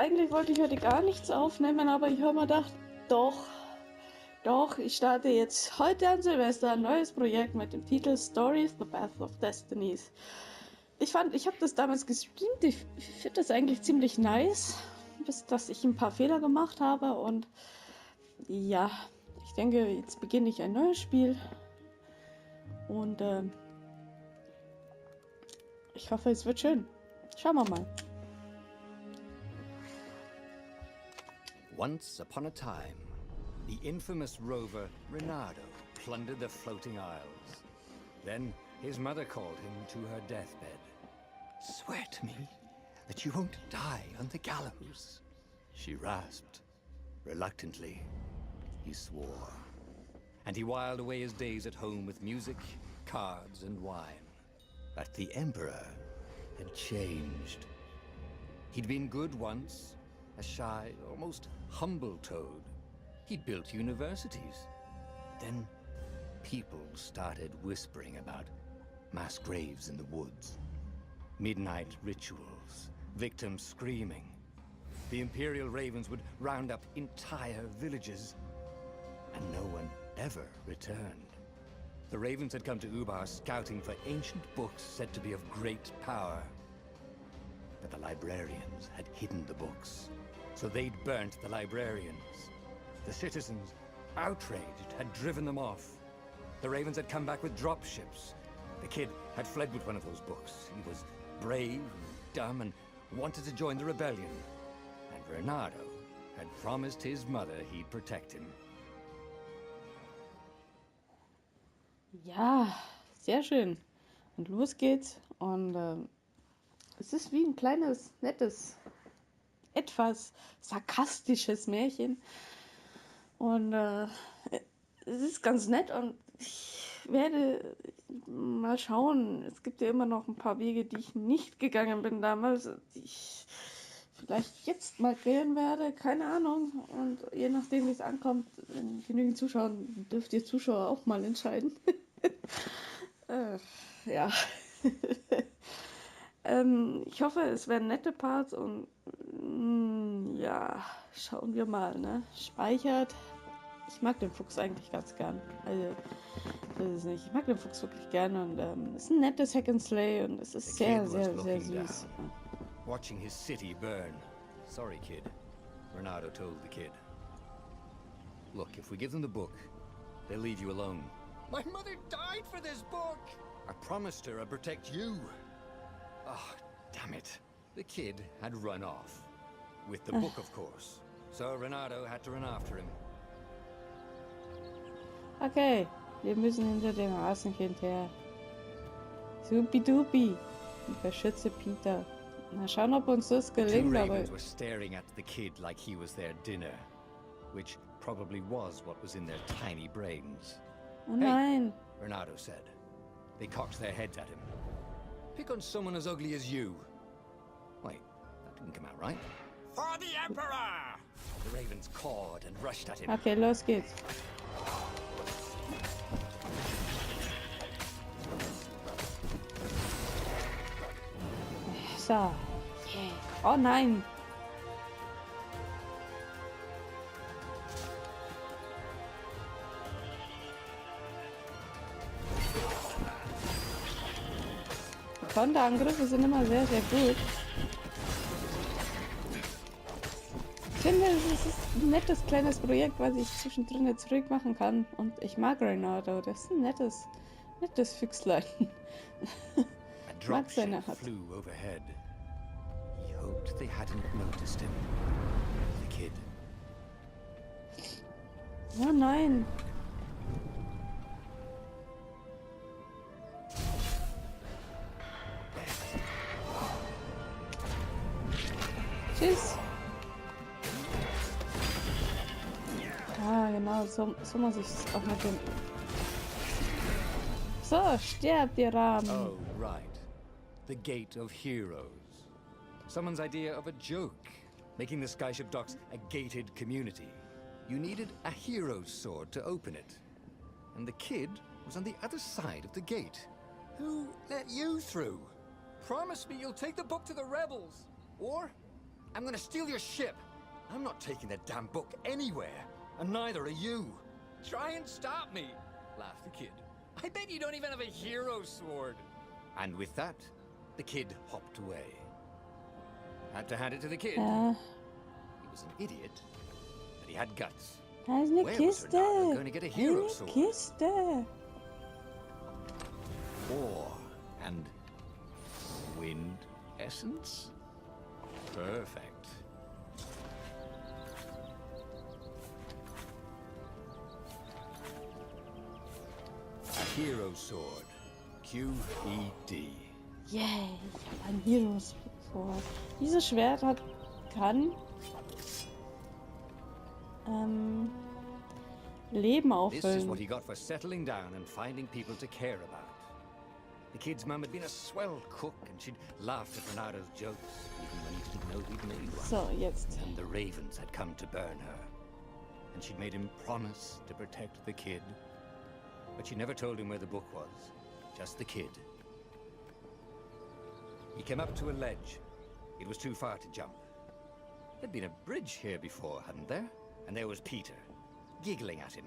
eigentlich wollte ich heute gar nichts aufnehmen, aber ich habe mir gedacht, doch, ich starte jetzt heute an Silvester ein neues Projekt mit dem Titel Stories, the Path of Destinies. Ich habe das damals gestreamt, ich finde das eigentlich ziemlich nice, bis dass ich ein paar Fehler gemacht habe und ja, ich denke, jetzt beginne ich ein neues Spiel und ich hoffe, es wird schön. Schauen wir mal. Once upon a time, the infamous rover Reynardo plundered the floating isles. Then his mother called him to her deathbed. "Swear to me that you won't die on the gallows," she rasped. Reluctantly, he swore. And he whiled away his days at home with music, cards, and wine. But the Emperor had changed. He'd been good once, a shy, almost humble toad. He'd built universities. Then people started whispering about mass graves in the woods, midnight rituals, victims screaming. The Imperial Ravens would round up entire villages, and no one ever returned. The Ravens had come to Ubar scouting for ancient books said to be of great power. But the librarians had hidden the books, so they'd burnt the librarians. The citizens, outraged, had driven them off. The Ravens had come back with dropships. The kid had fled with one of those books. He was brave and dumb and wanted to join the rebellion. And Reynardo had promised his mother he'd protect him. Ja, sehr schön. Und los geht's. Und es ist wie ein kleines, nettes, etwas sarkastisches Märchen. Und es ist ganz nett und ich werde mal schauen. Es gibt ja immer noch ein paar Wege, die ich nicht gegangen bin damals, die ich vielleicht jetzt mal gehen werde, keine Ahnung. Und je nachdem, wie es ankommt, wenn genügend zuschauen, dürft ihr Zuschauer auch mal entscheiden. Ja. Ich hoffe, es werden nette Parts und ja, schauen wir mal, ne? Speichert. Ich mag den Fuchs eigentlich ganz gern. Also, das ist nicht. Ich mag den Fuchs wirklich gern und es ist ein nettes Hack and Slay und es ist sehr, sehr, sehr süß. Watching his city burn. Sorry, kid. Reynardo told the kid. Look, if we give them the book, they'll leave you alone. My mother died for this book! I promised her I'd protect you. Oh, damn it. The kid had run off. With the book, of course. So Reynardo had to run after him. Okay, wir müssen hinter dem Hasenkind her. Supi-dupi. Ich beschütze Peter. Mal schauen, ob uns das gelingt, Two aber... ravens were staring at the kid like he was their dinner. Which probably was what was in their tiny brains. Oh nein. Hey, Reynardo said. They cocked their heads at him. Pick on someone as ugly as you. Wait, that didn't come out right. For the Emperor! The ravens cawed and rushed at him. Okay, los geht's. So. Yeah. Oh nein. Konterangriffe sind immer sehr, sehr gut. Ich finde, es ist ein nettes kleines Projekt, was ich zwischendrin zurück machen kann. Und ich mag Reynardo. Das ist ein nettes Füchslein. Ich mag seine Art. Flew overhead. He hoped they hadn't noticed him. The kid. Oh nein. Tschüss. Ah, genau, so muss ich es auch mit dem... So, stirbt ihr Raben. Oh, right. The Gate of Heroes. Someone's idea of a joke. Making the Skyship docks a gated community. You needed a hero's sword to open it. And the kid was on the other side of the gate. Who let you through? Promise me you'll take the book to the rebels. Or I'm gonna steal your ship. I'm not taking that damn book anywhere, and neither are you. Try and stop me, laughed the kid. I bet you don't even have a hero sword. And with that, the kid hopped away. Had to hand it to the kid. Ja, He was an idiot, but he had guts. da ist eine Where was Kiste. Renato gonna get a hero Eine sword? Kiste. War and wind essence? Perfect. A hero sword. QED. Yay, ich habe ein Heroes vor. Dieses Schwert kann Leben This is what auffüllen. he got for settling down and finding people to care about. The kid's mum had been a swell cook and she'd laughed at Renado's jokes, even when he didn't know he'd made one. So, jetzt. And the ravens had come to burn her. And she'd made him promise to protect the kid. But she never told him where the book was. Just the kid. He came up to a ledge. It was too far to jump. There'd been a bridge here before, hadn't there? And there was Peter, giggling at him.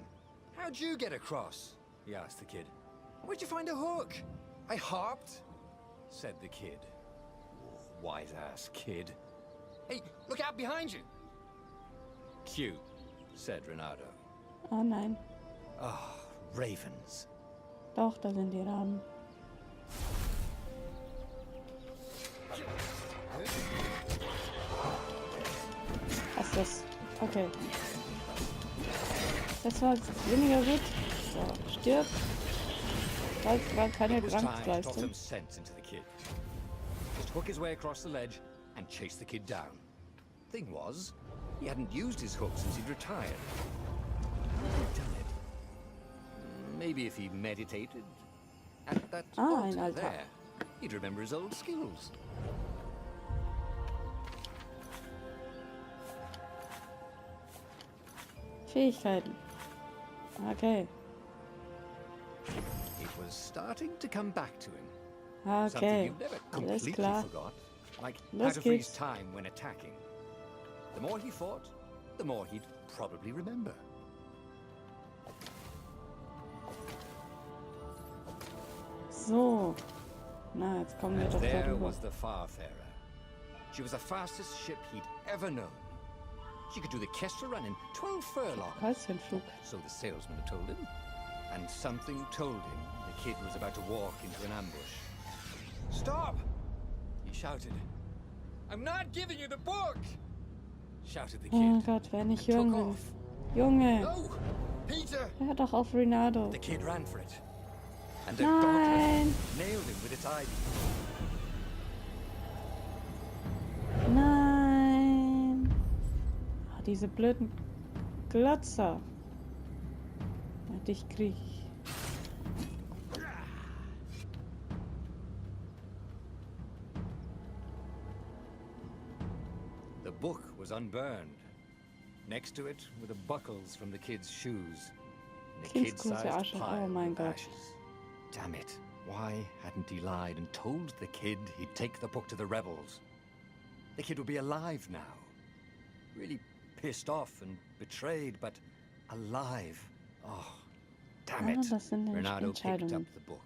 How'd you get across? He asked the kid. Where'd you find a hook? I hopped, said the kid. Wise-ass kid. Hey, look out behind you. Cute, said Renato. Oh nein. Ah, ravens. Doch, da sind die Raben. Was ist das? Okay. Das war jetzt weniger gut. So, stirb. Da ist gerade keine It was time to talk Krankheitsleistung. some sense into the kid. Just hook his way across the ledge and chase the kid down. Thing was, he hadn't used his hook since he'd retired. How had he done it? Maybe if he meditated at that Ein altar Altar. there, he'd remember his old skills. Fähigkeiten. Okay. It was starting to come back to him. Something Okay. you never Alles completely klar. forgot, like how Los to freeze geht's. time when attacking. The more he fought, the more he'd probably remember. So. Na, jetzt kommen wir And doch there darüber. was the Farfarer. She was the fastest ship he'd ever known. She could do the Kessel run in 12 furlongs, Häuschenflug. so the salesman had told him. And something told him the kid was about to walk into an ambush. Stop! He shouted. I'm not giving you the book! Shouted the Oh kid. Gott, wer nicht and hören took will. off. Junge, No! Peter! hör doch auf Renato. The kid ran for it. And the Nein. gauntlet nailed him with its ivy. Nein. Ah, diese blöden Glotzer. Ja, dich krieg ich. The book was unburned. Next to it were the buckles from the kid's shoes. And a Kindsgroße kid-sized Asche. pile Oh mein of Gott. ashes. Damn it. Why hadn't he lied and told the kid he'd take the book to the rebels? The kid would be alive now. Really pissed off and betrayed, but alive. Oh, damn Ah, it. das sind nämlich Renato picked up Entscheidungen. the book.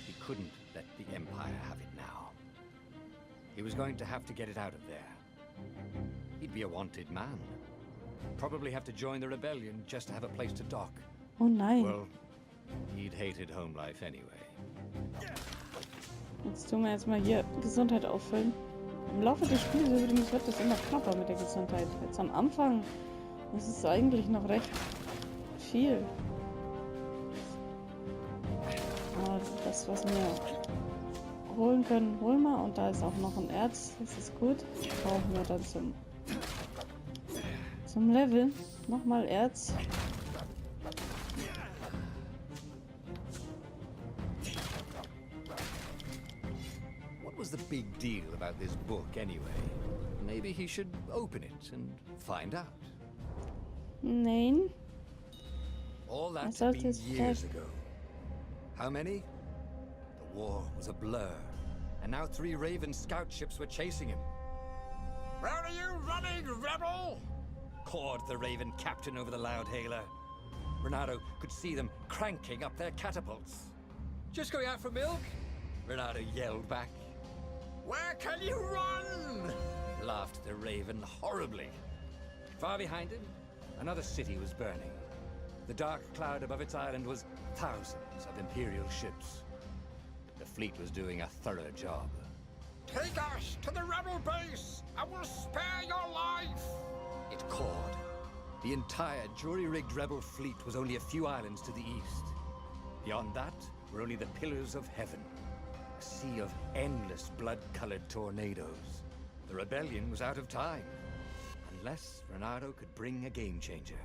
He couldn't let the Empire have it now. He was going to have to get it out of there. He'd be a wanted man. Probably have to join the rebellion just to have a place to dock. Oh nein. Well, he'd hated home life anyway. Jetzt tun wir erstmal hier Gesundheit auffüllen. Im Laufe des Spiels übrigens wird das immer knapper mit der Gesundheit. Jetzt am Anfang ist es eigentlich noch recht viel. Aber das, was wir holen können, holen wir. Und da ist auch noch ein Erz. Das ist gut. Brauchen wir dann zum Level. Nochmal Erz. What was the big deal about this book anyway? Maybe he should open it and find out. Nein. All that I had thought been this years had- ago. How many? The war was a blur, and now 3 Raven scout ships were chasing him. Where are you running, rebel? Cawed the Raven captain over the loud hailer. Renato could see them cranking up their catapults. Just going out for milk? Renato yelled back. Where can you run? Laughed the Raven horribly. Far behind him, another city was burning. The dark cloud above its island was thousands of Imperial ships. The fleet was doing a thorough job. Take us to the rebel base! I will spare your life! It cawed. The entire jury-rigged rebel fleet was only a few islands to the east. Beyond that were only the pillars of heaven, a sea of endless blood-colored tornadoes. The rebellion was out of time, unless Renato could bring a game-changer.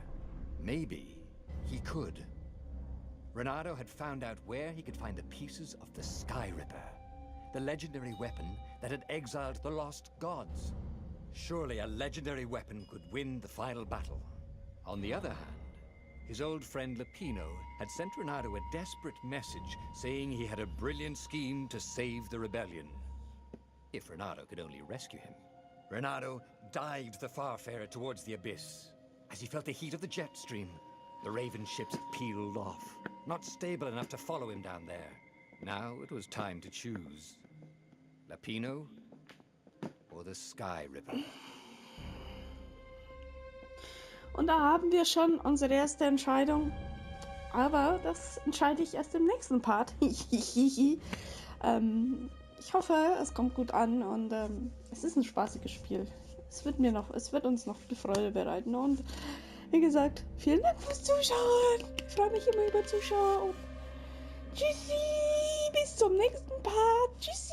Maybe he could. Renato had found out where he could find the pieces of the Sky Ripper, the legendary weapon that had exiled the lost gods. Surely a legendary weapon could win the final battle. On the other hand, his old friend Lapino had sent Renato a desperate message saying he had a brilliant scheme to save the rebellion. If Renato could only rescue him. Renato dived the Farfarer towards the abyss. As he felt the heat of the jet stream, the Raven ships peeled off, not stable enough to follow him down there. Now it was time to choose. Lapino or the Sky Ripper. Und da haben wir schon unsere erste Entscheidung. Aber das entscheide ich erst im nächsten Part. Ich hoffe, es kommt gut an und es ist ein spaßiges Spiel. Es wird uns noch viel Freude bereiten. Und wie gesagt, vielen Dank fürs Zuschauen. Ich freue mich immer über Zuschauer. Und tschüssi, bis zum nächsten Part. Tschüss.